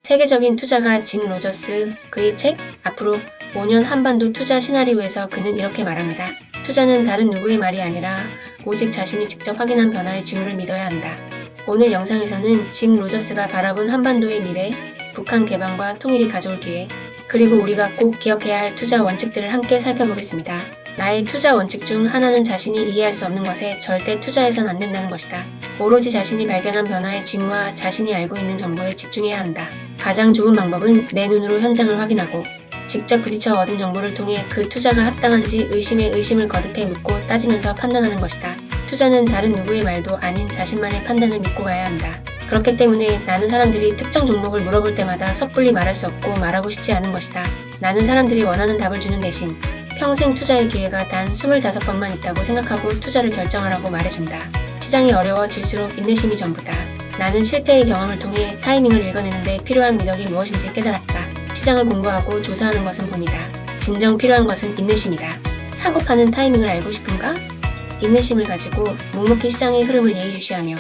세계적인 투자가 짐 로저스, 그의 책 앞으로 5년 한반도 투자 시나리오에서 그는 이렇게 말합니다. 투자는 다른 누구의 말이 아니라 오직 자신이 직접 확인한 변화의 징후를 믿어야 한다. 오늘 영상에서는 짐 로저스가 바라본 한반도의 미래, 북한 개방과 통일이 가져올 기회, 그리고 우리가 꼭 기억해야 할 투자 원칙들을 함께 살펴보겠습니다. 나의 투자 원칙 중 하나는 자신이 이해할 수 없는 것에 절대 투자해선 안 된다는 것이다. 오로지 자신이 발견한 변화의 징후와 자신이 알고 있는 정보에 집중해야 한다. 가장 좋은 방법은 내 눈으로 현장을 확인하고 직접 부딪혀 얻은 정보를 통해 그 투자가 합당한지 의심에 의심을 거듭해 묻고 따지면서 판단하는 것이다. 투자는 다른 누구의 말도 아닌 자신만의 판단을 믿고 가야 한다. 그렇기 때문에 나는 사람들이 특정 종목을 물어볼 때마다 섣불리 말할 수 없고 말하고 싶지 않은 것이다. 나는 사람들이 원하는 답을 주는 대신 평생 투자의 기회가 단 25번만 있다고 생각하고 투자를 결정하라고 말해준다. 시장이 어려워질수록 인내심이 전부다. 나는 실패의 경험을 통해 타이밍을 읽어내는데 필요한 미덕이 무엇인지 깨달았다. 시장을 공부하고 조사하는 것은 본이다. 진정 필요한 것은 인내심이다. 사고 파는 타이밍을 알고 싶은가? 인내심을 가지고 묵묵히 시장의 흐름을 예의주시하며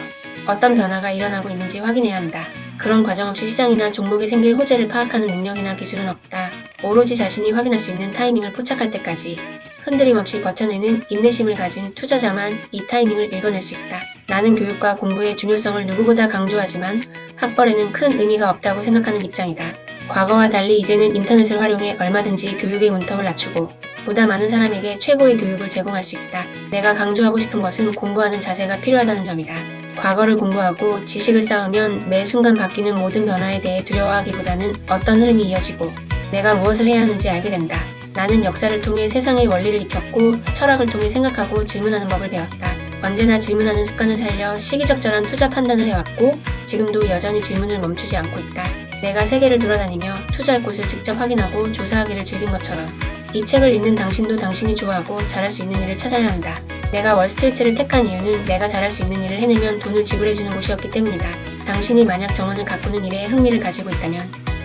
어떤 변화가 일어나고 있는지 확인해야 한다. 그런 과정 없이 시장이나 종목에 생길 호재를 파악하는 능력이나 기술은 없다. 오로지 자신이 확인할 수 있는 타이밍을 포착할 때까지 흔들림 없이 버텨내는 인내심을 가진 투자자만 이 타이밍을 읽어낼 수 있다. 나는 교육과 공부의 중요성을 누구보다 강조하지만 학벌에는 큰 의미가 없다고 생각하는 입장이다. 과거와 달리 이제는 인터넷을 활용해 얼마든지 교육의 문턱을 낮추고 보다 많은 사람에게 최고의 교육을 제공할 수 있다. 내가 강조하고 싶은 것은 공부하는 자세가 필요하다는 점이다. 과거를 공부하고 지식을 쌓으면 매 순간 바뀌는 모든 변화에 대해 두려워하기보다는 어떤 흐름이 이어지고 내가 무엇을 해야 하는지 알게 된다. 나는 역사를 통해 세상의 원리를 익혔고 철학을 통해 생각하고 질문하는 법을 배웠다. 언제나 질문하는 습관을 살려 시기적절한 투자 판단을 해왔고 지금도 여전히 질문을 멈추지 않고 있다. 내가 세계를 돌아다니며 투자할 곳을 직접 확인하고 조사하기를 즐긴 것처럼 이 책을 읽는 당신도 당신이 좋아하고 잘할 수 있는 일을 찾아야 한다. 내가 월스트리트를 택한 이유는 내가 잘할 수 있는 일을 해내면 돈을 지불해주는 곳이었기 때문이다. 당신이 만약 정원을 가꾸는 일에 흥미를 가지고 있다면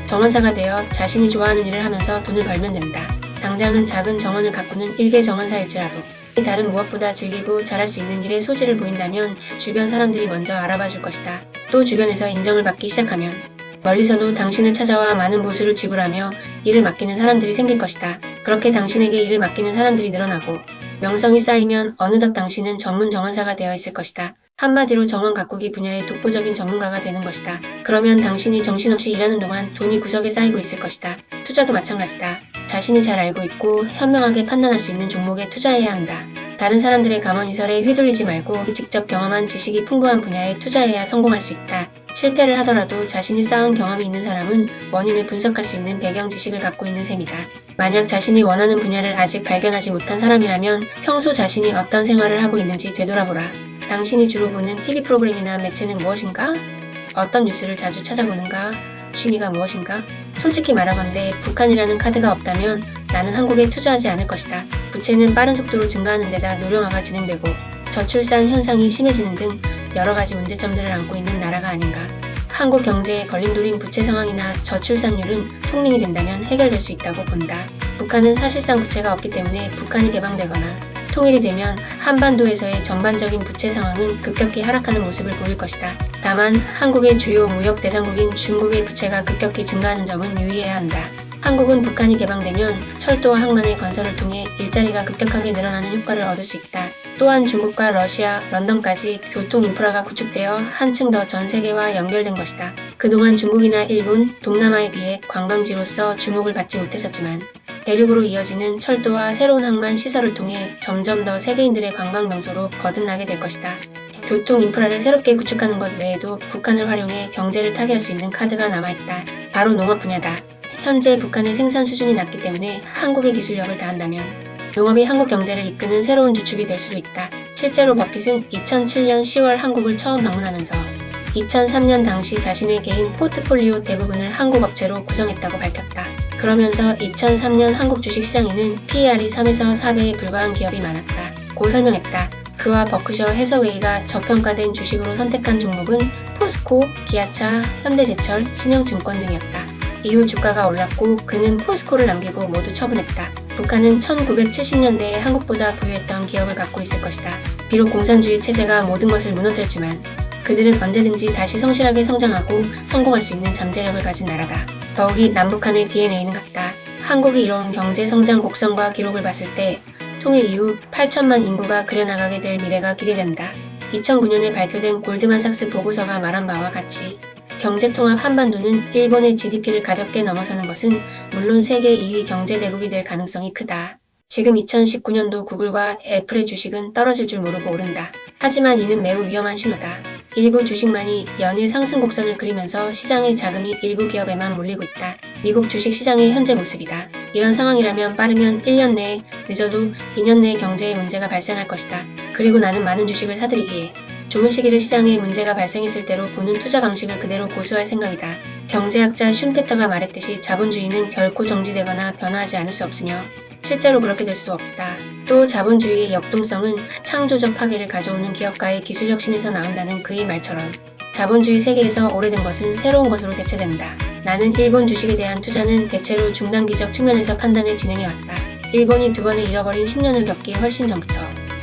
정원사가 되어 자신이 좋아하는 일을 하면서 돈을 벌면 된다. 당장은 작은 정원을 가꾸는 일개 정원사일지라도 다른 무엇보다 즐기고 잘할 수 있는 일에 소질을 보인다면 주변 사람들이 먼저 알아봐 줄 것이다. 또 주변에서 인정을 받기 시작하면 멀리서도 당신을 찾아와 많은 보수를 지불하며 일을 맡기는 사람들이 생길 것이다. 그렇게 당신에게 일을 맡기는 사람들이 늘어나고 명성이 쌓이면 어느덧 당신은 전문 정원사가 되어 있을 것이다. 한마디로 정원 가꾸기 분야의 독보적인 전문가가 되는 것이다. 그러면 당신이 정신없이 일하는 동안 돈이 구석에 쌓이고 있을 것이다. 투자도 마찬가지다. 자신이 잘 알고 있고 현명하게 판단할 수 있는 종목에 투자해야 한다. 다른 사람들의 감언이설에 휘둘리지 말고 직접 경험한 지식이 풍부한 분야에 투자해야 성공할 수 있다. 실패를 하더라도 자신이 쌓은 경험이 있는 사람은 원인을 분석할 수 있는 배경 지식을 갖고 있는 셈이다. 만약 자신이 원하는 분야를 아직 발견하지 못한 사람이라면 평소 자신이 어떤 생활을 하고 있는지 되돌아보라. 당신이 주로 보는 TV 프로그램이나 매체는 무엇인가? 어떤 뉴스를 자주 찾아보는가? 취미가 무엇인가? 솔직히 말하건대 북한이라는 카드가 없다면 나는 한국에 투자하지 않을 것이다. 부채는 빠른 속도로 증가하는 데다 노령화가 진행되고 저출산 현상이 심해지는 등 여러 가지 문제점들을 안고 있는 나라가 아닌가. 한국 경제의 걸림돌인 부채 상황이나 저출산율은 통링이 된다면 해결될 수 있다고 본다. 북한은 사실상 부채가 없기 때문에 북한이 개방되거나 통일이 되면 한반도에서의 전반적인 부채 상황은 급격히 하락하는 모습을 보일 것이다. 다만 한국의 주요 무역 대상국인 중국의 부채가 급격히 증가하는 점은 유의해야 한다. 한국은 북한이 개방되면 철도와 항만의 건설을 통해 일자리가 급격하게 늘어나는 효과를 얻을 수 있다. 또한 중국과 러시아, 런던까지 교통 인프라가 구축되어 한층 더 전 세계와 연결된 것이다. 그동안 중국이나 일본, 동남아에 비해 관광지로서 주목을 받지 못했었지만 대륙으로 이어지는 철도와 새로운 항만 시설을 통해 점점 더 세계인들의 관광 명소로 거듭나게 될 것이다. 교통 인프라를 새롭게 구축하는 것 외에도 북한을 활용해 경제를 타개할 수 있는 카드가 남아있다. 바로 농업 분야다. 현재 북한의 생산 수준이 낮기 때문에 한국의 기술력을 다한다면 농업이 한국 경제를 이끄는 새로운 주축이 될 수도 있다. 실제로 버핏은 2007년 10월 한국을 처음 방문하면서 2003년 당시 자신의 개인 포트폴리오 대부분을 한국 업체로 구성했다고 밝혔다. 그러면서 2003년 한국 주식시장에는 PER이 3에서 4배에 불과한 기업이 많았다. 고 설명했다. 그와 버크셔 해서웨이가 저평가된 주식으로 선택한 종목은 포스코, 기아차, 현대제철, 신영증권 등이었다. 이후 주가가 올랐고 그는 포스코를 남기고 모두 처분했다. 북한은 1970년대에 한국보다 부유했던 기업을 갖고 있을 것이다. 비록 공산주의 체제가 모든 것을 무너뜨렸지만 그들은 언제든지 다시 성실하게 성장하고 성공할 수 있는 잠재력을 가진 나라다. 더욱이 남북한의 DNA는 같다. 한국이 이뤄온 경제 성장 곡선과 기록을 봤을 때 통일 이후 8천만 인구가 그려나가게 될 미래가 기대된다. 2009년에 발표된 골드만삭스 보고서가 말한 바와 같이 경제통합 한반도는 일본의 GDP를 가볍게 넘어서는 것은 물론 세계 2위 경제대국이 될 가능성이 크다. 지금 2019년도 구글과 애플의 주식은 떨어질 줄 모르고 오른다. 하지만 이는 매우 위험한 신호다. 일부 주식만이 연일 상승 곡선을 그리면서 시장의 자금이 일부 기업에만 몰리고 있다. 미국 주식 시장의 현재 모습이다. 이런 상황이라면 빠르면 1년 내에, 늦어도 2년 내에 경제에 문제가 발생할 것이다. 그리고 나는 많은 주식을 사들이기에 좋은 시기를 시장에 문제가 발생했을 때로 보는 투자 방식을 그대로 고수할 생각이다. 경제학자 슌페터가 말했듯이 자본주의는 결코 정지되거나 변화하지 않을 수 없으며 실제로 그렇게 될 수도 없다. 또 자본주의의 역동성은 창조적 파괴를 가져오는 기업가의 기술 혁신에서 나온다는 그의 말처럼 자본주의 세계에서 오래된 것은 새로운 것으로 대체된다. 나는 일본 주식에 대한 투자는 대체로 중단기적 측면에서 판단을 진행해왔다. 일본이 두 번을 잃어버린 10년을 겪기 훨씬 전부터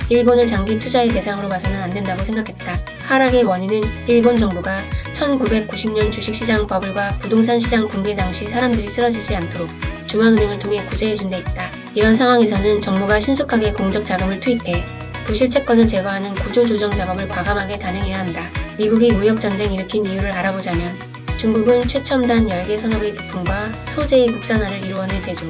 일본을 장기 투자의 대상으로 봐서는 안 된다고 생각했다. 하락의 원인은 일본 정부가 1990년 주식시장 버블과 부동산 시장 붕괴 당시 사람들이 쓰러지지 않도록 중앙은행을 통해 구제해준 데 있다. 이런 상황에서는 정부가 신속하게 공적 자금을 투입해 부실 채권을 제거하는 구조조정 작업을 과감하게 단행해야 한다. 미국이 무역전쟁 일으킨 이유를 알아보자면 중국은 최첨단 열계 산업의 부품과 소재의 국산화를 이루어내 제조,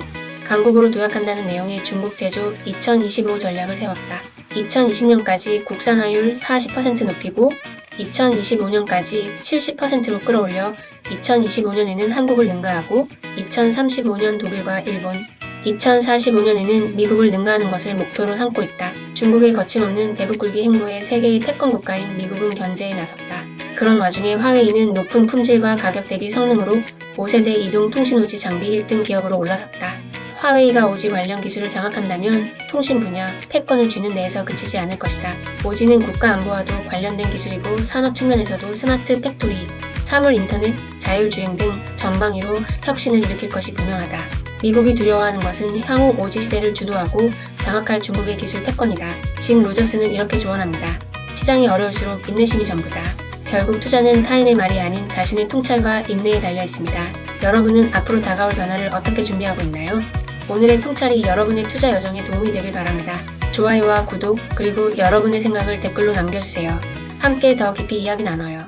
강국으로 도약한다는 내용의 중국 제조 2025 전략을 세웠다. 2020년까지 국산화율 40% 높이고 2025년까지 70%로 끌어올려 2025년에는 한국을 능가하고 2035년 독일과 일본, 2045년에는 미국을 능가하는 것을 목표로 삼고 있다. 중국의 거침없는 대국굴기 행보에 세계의 패권 국가인 미국은 견제에 나섰다. 그런 와중에 화웨이는 높은 품질과 가격 대비 성능으로 5세대 이동통신오지 장비 1등 기업으로 올라섰다. 화웨이가 오지 관련 기술을 장악한다면 통신 분야, 패권을 쥐는 데에서 그치지 않을 것이다. 오지는 국가 안보와도 관련된 기술이고 산업 측면에서도 스마트 팩토리, 사물 인터넷, 자율주행 등 전방위로 혁신을 일으킬 것이 분명하다. 미국이 두려워하는 것은 향후 오지 시대를 주도하고 장악할 중국의 기술 패권이다. 짐 로저스는 이렇게 조언합니다. 시장이 어려울수록 인내심이 전부다. 결국 투자는 타인의 말이 아닌 자신의 통찰과 인내에 달려 있습니다. 여러분은 앞으로 다가올 변화를 어떻게 준비하고 있나요? 오늘의 통찰이 여러분의 투자 여정에 도움이 되길 바랍니다. 좋아요와 구독, 그리고 여러분의 생각을 댓글로 남겨주세요. 함께 더 깊이 이야기 나눠요.